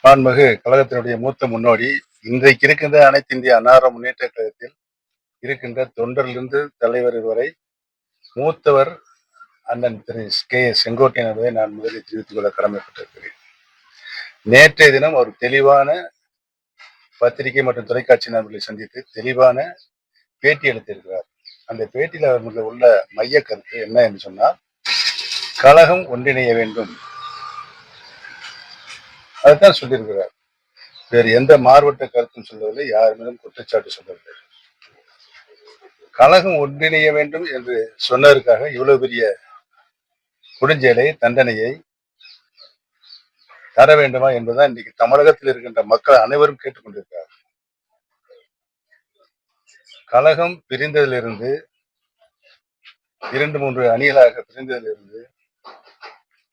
மாண்புமிகு கழகத்தினுடைய மூத்த முன்னோடி, இன்றைக்கு இருக்கின்ற அனைத்து இந்திய அன்னார முன்னேற்ற கழகத்தில் இருக்கின்ற தொண்டரிலிருந்து தலைவர் வரை மூத்தவர் அண்ணன் திரு செங்கோட்டையன் என்பதை நான் முதலில் தெரிவித்துக் கொள்ள கடமைப்பட்டிருக்கிறேன். நேற்றைய தினம் ஒரு தெளிவான பத்திரிகை மற்றும் தொலைக்காட்சி நண்பர்களை சந்தித்து தெளிவான பேட்டி அளித்திருக்கிறார். அந்த பேட்டியில் அவர்களுக்கு உள்ள மைய கருத்து என்ன என்று சொன்னால், கழகம் ஒன்றிணைய வேண்டும், அதைத்தான் சொல்லியிருக்கிறார். வேறு எந்த மாறுபட்ட கருத்தும் சொல்லவில்லை, யார் மீதும் குற்றச்சாட்டு சொல்லவில்லை. கழகம் ஒன்றிணைய வேண்டும் என்று சொன்னதற்காக இவ்வளவு பெரிய குடிஞ்சேலை தண்டனையை தர வேண்டுமா என்பதுதான் இன்னைக்கு தமிழகத்தில் இருக்கின்ற மக்கள் அனைவரும் கேட்டுக்கொண்டிருக்கிறார். கழகம் பிரிந்ததிலிருந்து 2-3 அணிகளாக பிரிந்ததிலிருந்து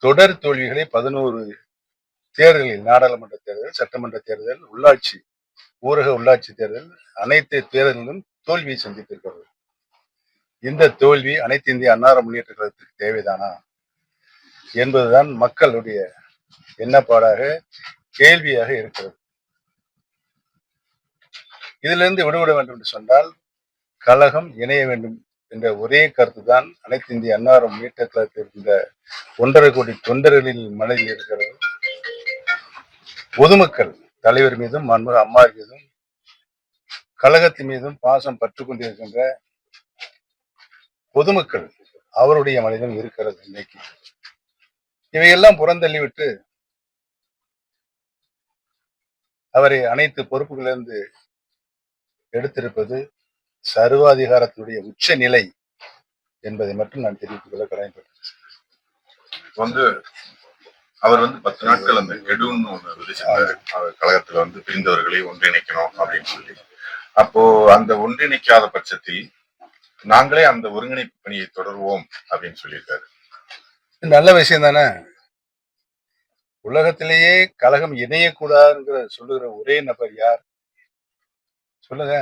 தொடர் தோல்விகளை 11 தேர்தலில், நாடாளுமன்ற தேர்தல், சட்டமன்ற தேர்தல், உள்ளாட்சி ஊரக உள்ளாட்சி தேர்தல், அனைத்து தேர்தலிலும் தோல்வியை சந்தித்திருக்கிறது. இந்த தோல்வி அனைத்து இந்திய அன்னார முன்னேற்ற கழகத்திற்கு தேவைதானா என்பதுதான் மக்களுடைய எண்ணப்பாடாக, கேள்வியாக இருக்கிறது. இதிலிருந்து விடுபட வேண்டும் என்று சொன்னால் கழகம் இணைய வேண்டும் என்ற ஒரே கருத்து தான் அனைத்து இந்திய அன்னார முன்னேற்ற கழகத்தில் இருக்கின்ற 1.5 கோடி தொண்டர்களின் மனதில் இருக்கிறது. பொதுமக்கள் தலைவர் மீதும் அம்மா மீதும் கழகத்தின் மீதும் பாசம் பற்று கொண்டிருக்கின்ற பொதுமக்கள் அவருடைய மனதிலும் இருக்கிறது. இன்னைக்கு இவையெல்லாம் புறந்தள்ளிவிட்டு அவரை அனைத்து பொறுப்புகளிலிருந்து எடுத்திருப்பது சர்வாதிகாரத்தினுடைய உச்ச நிலை என்பதை மட்டும் நான் தெரிவித்துக் கொள்ள கடமைப்பட்டேன். அவர் 10 நாட்கள் அந்த கெடுன்னு ஒண்ணு விதிச்சிருந்தாரு. கழகத்துல பிரிந்தவர்களை ஒன்றிணைக்கணும் அப்படின்னு சொல்லி. அப்போ அந்த ஒன்றிணைக்காத பட்சத்தில் நாங்களே அந்த ஒருங்கிணைப்பு பணியை தொடர்வோம் அப்படின்னு சொல்லியிருக்காரு. நல்ல விஷயம் தானே. உலகத்திலேயே கழகம் இணையக்கூடாதுங்கிற சொல்லுகிற ஒரே நபர் யார் சொல்லுங்க?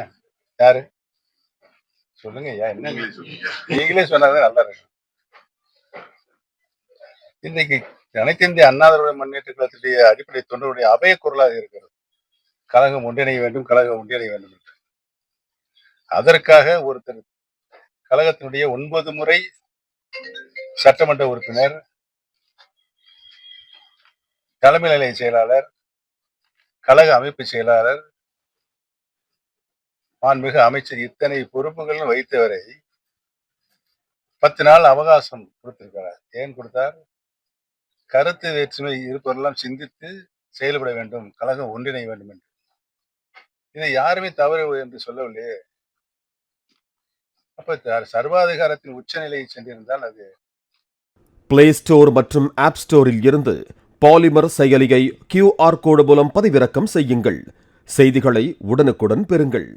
யாரு சொல்லுங்க? நீங்களே சொன்னாதான் நல்லா இருக்கும். இன்னைக்கு அனைத்து இந்திய அண்ணா திராவிட முன்னேற்ற கழகத்துடைய அடிப்படை தொண்டருடைய அபய குரலாக இருக்கிறது. கழகம் ஒன்றிணைய வேண்டும், கழகம் ஒன்றிணைய வேண்டும் என்று. அதற்காக ஒருத்தர் கழகத்தினுடைய 9 முறை சட்டமன்ற உறுப்பினர், தலைமை நிலைய செயலாளர், கழக அமைப்பு செயலாளர், மாண்புமிகு அமைச்சர், இத்தனை பொறுப்புகளும் வைத்தவரை 10 நாள் அவகாசம் கொடுத்திருக்கிறார். ஏன் கொடுத்தார்? கருத்து வேற்றுமை இருப்பவரெல்லாம் சிந்தித்து செயல்பட வேண்டும், கழகம் ஒன்றிணைய வேண்டும் என்று. இதை யாருமே தவறு என்று சொல்லவில்லையே. அப்ப சர்வாதிகாரத்தின் உச்சநிலையை சென்றிருந்தால் அது. பிளே ஸ்டோர் மற்றும் ஆப் ஸ்டோரில் இருந்து பாலிமர் செயலியை QR கோடு மூலம் பதிவிறக்கம் செய்யுங்கள். செய்திகளை உடனுக்குடன் பெறுங்கள்.